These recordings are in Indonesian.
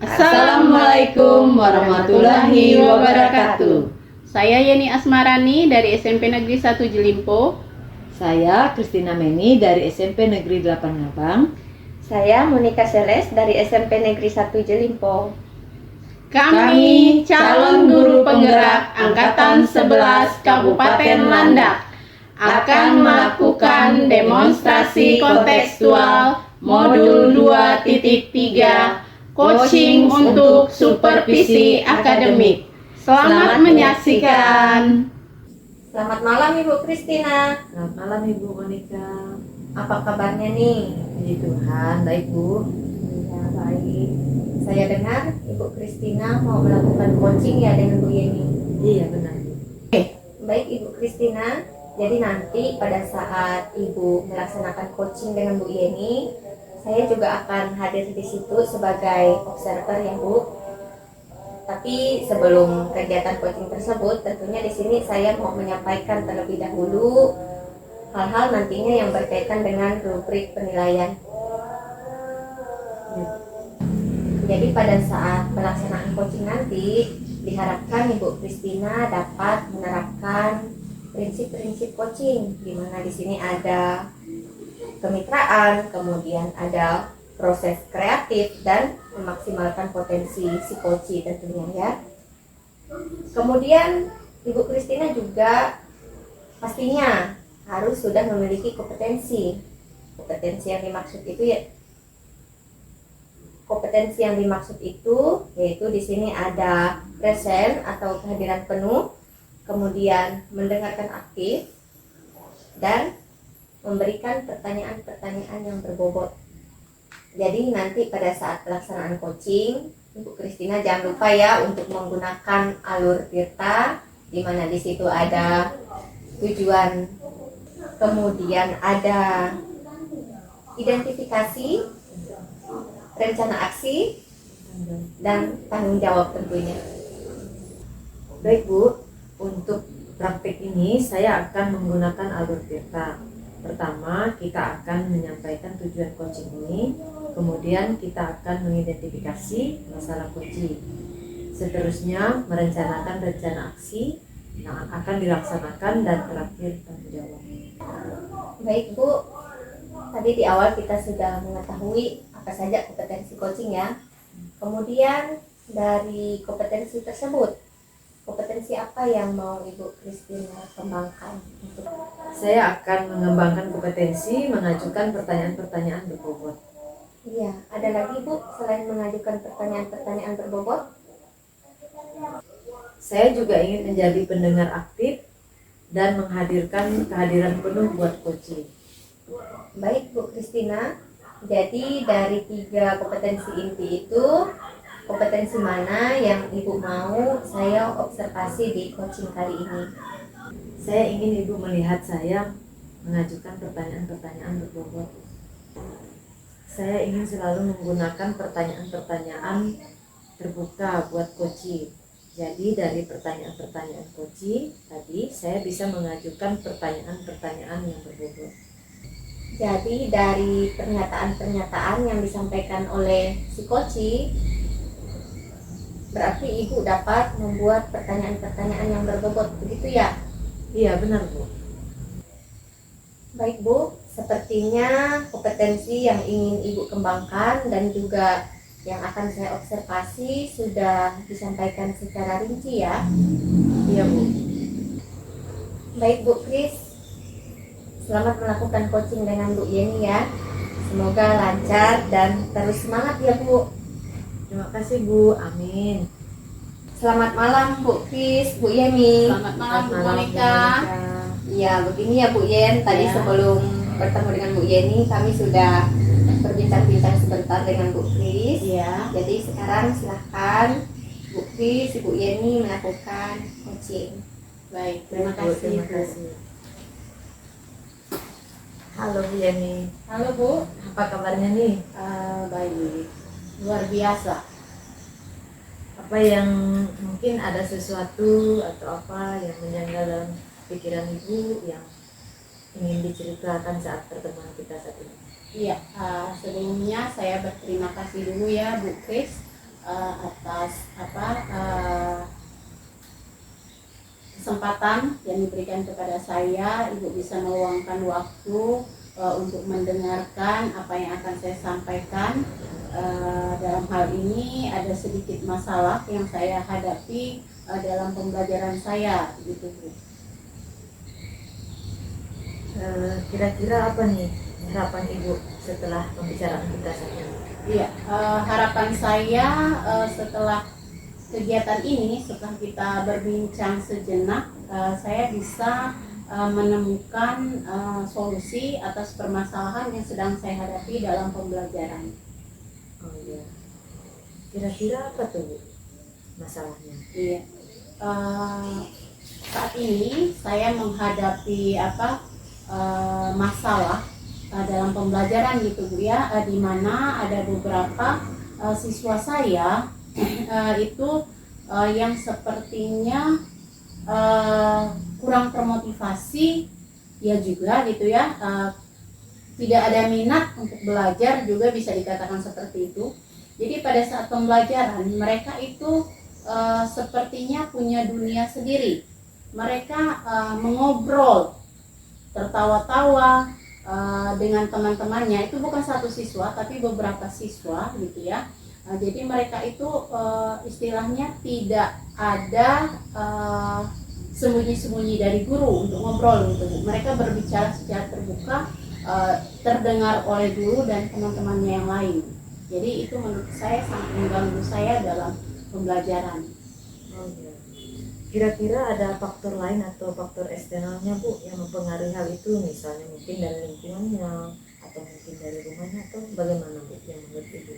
Assalamualaikum warahmatullahi wabarakatuh. Saya Yeni Asmarani dari SMP Negeri 1 Jelimpo. Saya Kristina Meni dari SMP Negeri 8 Ngabang. Saya Monika Seles dari SMP Negeri 1 Jelimpo. Kami calon guru penggerak Angkatan 11 Kabupaten Landak akan melakukan demonstrasi kontekstual modul 2.3 coaching untuk supervisi akademik. Selamat menyaksikan. Selamat malam Ibu Kristina. Selamat malam Ibu Monika. Apa kabarnya nih? Puji Tuhan, baik Bu. Ya, baik. Saya dengar Ibu Kristina mau melakukan coaching ya dengan Bu Yeni. Iya benar. Baik Ibu Kristina, jadi nanti pada saat Ibu melaksanakan coaching dengan Bu Yeni, saya juga akan hadir di situ sebagai observer ya Bu. Tapi sebelum kegiatan coaching tersebut, tentunya di sini saya mau menyampaikan terlebih dahulu hal-hal nantinya yang berkaitan dengan rubrik penilaian. Jadi pada saat pelaksanaan coaching nanti, diharapkan Ibu Kristina dapat menerapkan prinsip-prinsip coaching, di mana di sini ada kemitraan, kemudian ada proses kreatif dan memaksimalkan potensi si coach tentunya ya. Kemudian Ibu Kristina juga pastinya harus sudah memiliki kompetensi. Kompetensi yang dimaksud itu yaitu di sini ada present atau kehadiran penuh, kemudian mendengarkan aktif dan memberikan pertanyaan-pertanyaan yang berbobot. Jadi nanti pada saat pelaksanaan coaching, Ibu Kristina jangan lupa ya untuk menggunakan alur Tirta, di mana di situ ada tujuan, kemudian ada identifikasi, rencana aksi, dan tanggung jawab tentunya. Baik Bu, untuk praktik ini saya akan menggunakan alur Tirta. Pertama, kita akan menyampaikan tujuan coaching ini, kemudian kita akan mengidentifikasi masalah coaching. Seterusnya, merencanakan rencana aksi yang akan dilaksanakan dan terakhir tanggung jawab. Baik Bu, tadi di awal kita sudah mengetahui apa saja kompetensi coaching ya. Kemudian dari kompetensi tersebut, kompetensi apa yang mau Ibu Kristina kembangkan? Saya akan mengembangkan kompetensi mengajukan pertanyaan-pertanyaan berbobot. Iya, ada lagi Bu selain mengajukan pertanyaan-pertanyaan berbobot? Saya juga ingin menjadi pendengar aktif dan menghadirkan kehadiran penuh buat coaching. Baik Bu Kristina, jadi dari 3 kompetensi inti itu, kompetensi mana yang Ibu mau saya observasi di coaching kali ini? Saya ingin Ibu melihat saya mengajukan pertanyaan-pertanyaan berbobot. Saya ingin selalu menggunakan pertanyaan-pertanyaan terbuka buat coaching. Jadi dari pertanyaan-pertanyaan coaching tadi saya bisa mengajukan pertanyaan-pertanyaan yang berbobot. Jadi dari pernyataan-pernyataan yang disampaikan oleh si coaching, berarti Ibu dapat membuat pertanyaan-pertanyaan yang berbobot, begitu ya? Iya benar Bu. Baik Bu, sepertinya kompetensi yang ingin Ibu kembangkan dan juga yang akan saya observasi sudah disampaikan secara rinci ya. Iya Bu. Baik Bu Kris, selamat melakukan coaching dengan Bu Yeni ya. Semoga lancar dan terus semangat ya Bu. Terima kasih Bu, amin. Selamat malam Bu Kris, Bu Yeni. Selamat malam Bu Bu Monika. Ya begini ya Bu Yen, tadi Ya. sebelum bertemu dengan Bu Yeni kami sudah berbincang-bincang sebentar dengan Bu Kris. Iya. Jadi sekarang silahkan Bu Kris, Bu Yeni melakukan coaching. Baik, terima Baik, Bu, kasih terima Bu. kasih. Halo Bu Yeni, Halo Bu. apa kabarnya nih? Baik, luar biasa. Apa yang mungkin ada sesuatu atau apa yang menjanggal dalam pikiran Ibu yang ingin diceritakan saat pertemuan kita saat ini? Iya, sebelumnya saya berterima kasih dulu ya Bu Kris atas kesempatan yang diberikan kepada saya. Ibu bisa meluangkan waktu untuk mendengarkan apa yang akan saya sampaikan. Dalam hal ini ada sedikit masalah yang saya hadapi dalam pembelajaran saya, gitu Bu. Kira-kira apa nih harapan Ibu setelah pembicaraan kita saat ini? Iya, harapan saya setelah kegiatan ini, setelah kita berbincang sejenak, saya bisa menemukan solusi atas permasalahan yang sedang saya hadapi dalam pembelajaran. Oh iya. Kira-kira apa tuh Bu masalahnya? Iya. Saat ini saya menghadapi masalah dalam pembelajaran gitu Bu ya, di mana ada beberapa siswa saya itu yang sepertinya kurang termotivasi ya juga gitu ya, tidak ada minat untuk belajar juga bisa dikatakan seperti itu. Jadi pada saat pembelajaran mereka itu sepertinya punya dunia sendiri. Mereka mengobrol, tertawa-tawa dengan teman-temannya. Itu bukan satu siswa tapi beberapa siswa gitu ya. Jadi mereka itu istilahnya tidak ada sembunyi-sembunyi dari guru untuk ngobrol gitu. Mereka berbicara secara terbuka, terdengar oleh guru dan teman-temannya yang lain. Jadi itu menurut saya sangat mengganggu saya dalam pembelajaran. Oh iya. Kira-kira ada faktor lain atau faktor eksternalnya Bu yang mempengaruhi hal itu, misalnya mungkin dari lingkungannya atau mungkin dari rumahnya, atau bagaimana Bu yang menurut Ibu?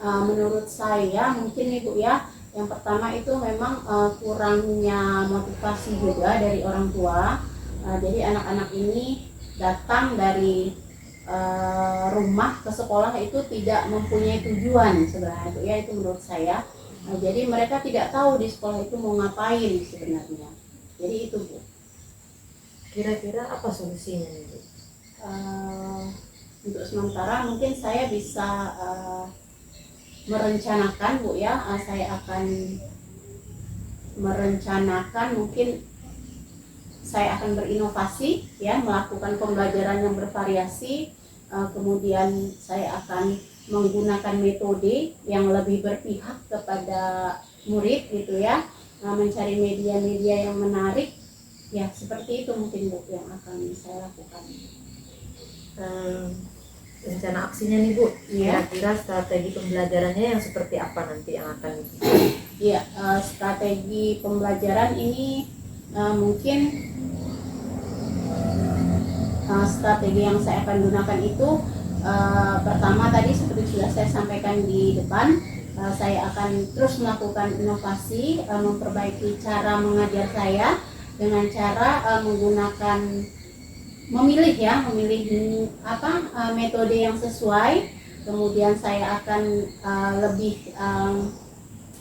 Menurut saya mungkin Ibu ya, yang pertama itu memang kurangnya motivasi juga dari orang tua. Jadi anak-anak ini datang dari rumah ke sekolah itu tidak mempunyai tujuan sebenarnya itu ya, itu menurut saya. Jadi mereka tidak tahu di sekolah itu mau ngapain sebenarnya. Jadi itu Bu. Kira-kira apa solusinya nih Bu? Untuk sementara mungkin saya bisa merencanakan Bu ya, saya akan merencanakan, mungkin saya akan berinovasi ya, melakukan pembelajaran yang bervariasi. Kemudian saya akan menggunakan metode yang lebih berpihak kepada murid gitu ya, mencari media-media yang menarik ya, seperti itu mungkin Bu yang akan saya lakukan. Rencana aksinya nih Bu, Ya. kira-kira strategi pembelajarannya yang seperti apa nanti yang akan Iya, strategi pembelajaran ini mungkin strategi yang saya akan gunakan itu pertama tadi seperti sudah saya sampaikan di depan, saya akan terus melakukan inovasi, memperbaiki cara mengajar saya dengan cara menggunakan memilih metode yang sesuai. Kemudian saya akan lebih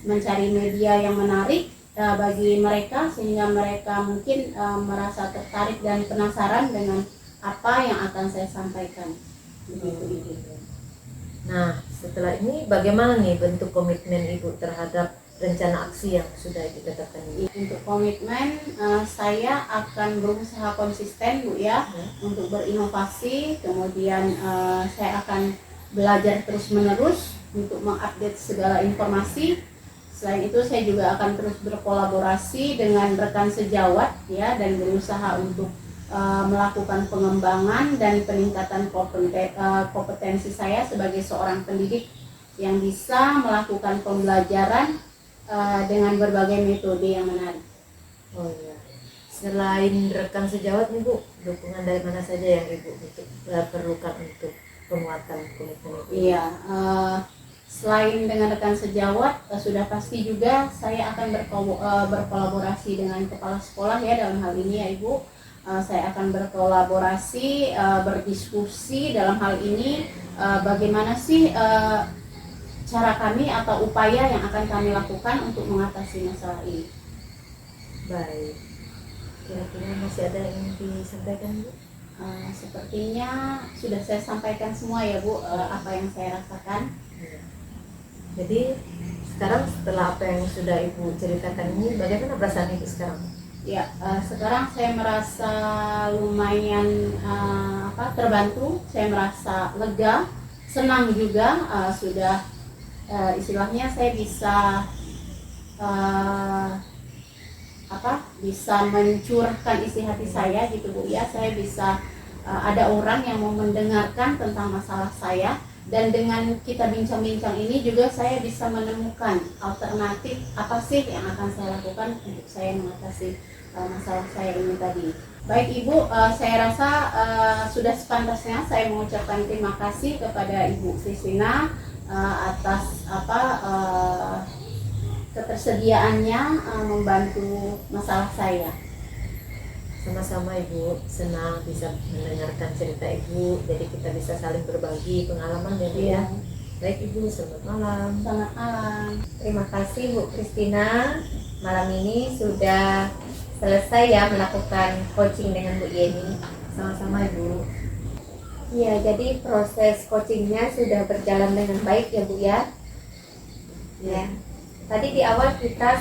mencari media yang menarik bagi mereka, sehingga mereka mungkin merasa tertarik dan penasaran dengan apa yang akan saya sampaikan. Begitu. Nah, setelah ini bagaimana nih bentuk komitmen Ibu terhadap rencana aksi yang sudah ditetapkan ini? Untuk komitmen, saya akan berusaha konsisten Bu ya, untuk berinovasi. Kemudian saya akan belajar terus menerus untuk mengupdate segala informasi. Selain itu saya juga akan terus berkolaborasi dengan rekan sejawat ya, dan berusaha untuk melakukan pengembangan dan peningkatan kompetensi saya sebagai seorang pendidik yang bisa melakukan pembelajaran dengan berbagai metode yang menarik. Oh iya. Selain rekan sejawat nih Bu, dukungan dari mana saja yang Ibu perlukan untuk penguatan komitmen Ibu? Iya, selain dengan rekan sejawat, sudah pasti juga saya akan berkolaborasi dengan kepala sekolah ya, dalam hal ini ya Ibu. Saya akan berkolaborasi, berdiskusi dalam hal ini bagaimana sih cara kami atau upaya yang akan kami lakukan untuk mengatasi masalah ini. Baik. Kira-kira masih ada yang ingin disampaikan Bu? Sepertinya sudah saya sampaikan semua ya Bu, apa yang saya rasakan. Iya. Jadi sekarang setelah apa yang sudah Ibu ceritakan ini, bagaimana perasaan Ibu sekarang? Ya, sekarang saya merasa lumayan terbantu, saya merasa lega, senang juga, sudah istilahnya saya bisa bisa mencurahkan isi hati saya gitu Bu ya. Saya bisa ada orang yang mau mendengarkan tentang masalah saya, dan dengan kita bincang-bincang ini juga saya bisa menemukan alternatif apa sih yang akan saya lakukan untuk saya mengatasi masalah saya ini tadi. Baik Ibu, saya rasa sudah sepantasnya saya mengucapkan terima kasih kepada Ibu Christina atas ketersediaannya membantu masalah saya. Sama-sama Ibu, senang bisa mendengarkan cerita Ibu, jadi kita bisa saling berbagi pengalaman ya Bu ya. Baik Ibu, selamat malam. Selamat malam. Terima kasih Bu Christina. Malam ini sudah selesai ya melakukan coaching dengan Bu Yeni. Sama-sama Ibu. Ya, jadi proses coachingnya sudah berjalan dengan baik ya Bu ya. Ya. Tadi di awal kita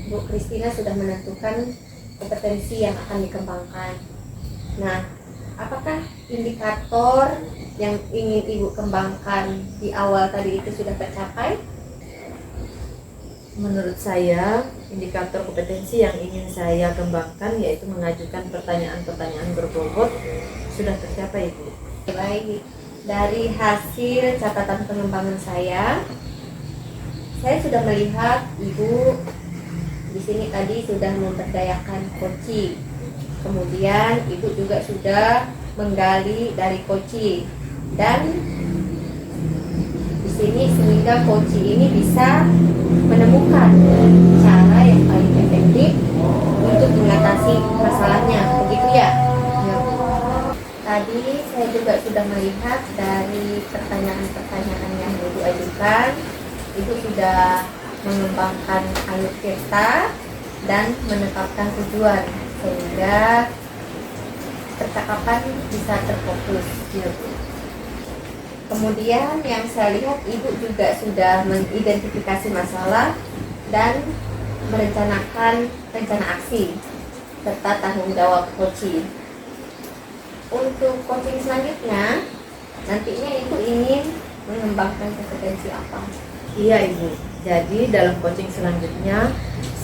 Bu Christina sudah menentukan kompetensi yang akan dikembangkan. Nah, apakah indikator yang ingin Ibu kembangkan di awal tadi itu sudah tercapai? Menurut saya, indikator kompetensi yang ingin saya kembangkan yaitu mengajukan pertanyaan-pertanyaan berbobot sudah tercapai Ibu. Baik, dari hasil catatan pengembangan saya sudah melihat Ibu di sini tadi sudah memberdayakan coaching. Kemudian Ibu juga sudah menggali dari coaching, dan di sini sehingga coaching ini bisa menemukan cara yang paling efektif untuk mengatasi masalahnya, begitu ya? Ya, Tadi saya juga sudah melihat dari pertanyaan-pertanyaan yang Ibu ajukan, Ibu sudah mengembangkan alutsista dan menetapkan tujuan sehingga percakapan bisa terfokus. ya Bu. Kemudian yang saya lihat Ibu juga sudah mengidentifikasi masalah dan merencanakan rencana aksi serta tanggung jawab coaching. Untuk coaching selanjutnya, nantinya Ibu ingin mengembangkan kompetensi apa? Iya Ibu, jadi dalam coaching selanjutnya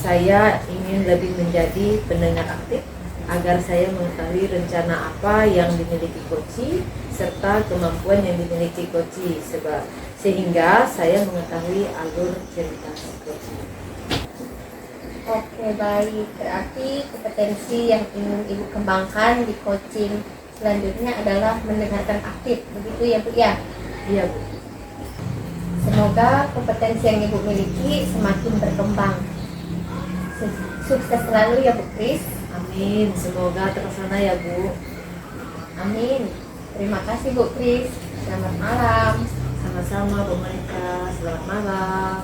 saya ingin lebih menjadi pendengar aktif agar saya mengetahui rencana apa yang dimiliki coach serta kemampuan yang dimiliki coach sehingga saya mengetahui alur cerita coach. Oke, baik. Berarti kompetensi yang ingin Ibu kembangkan di coaching selanjutnya adalah mendengarkan aktif, begitu ya Bu ya? Iya Bu. Semoga kompetensi yang Ibu miliki semakin berkembang. Sukses selalu ya Bu Kris. Amin, semoga terlaksana ya Bu. Amin. Terima kasih Bu Kris. Selamat malam. Sama-sama Bu Monica, selamat malam.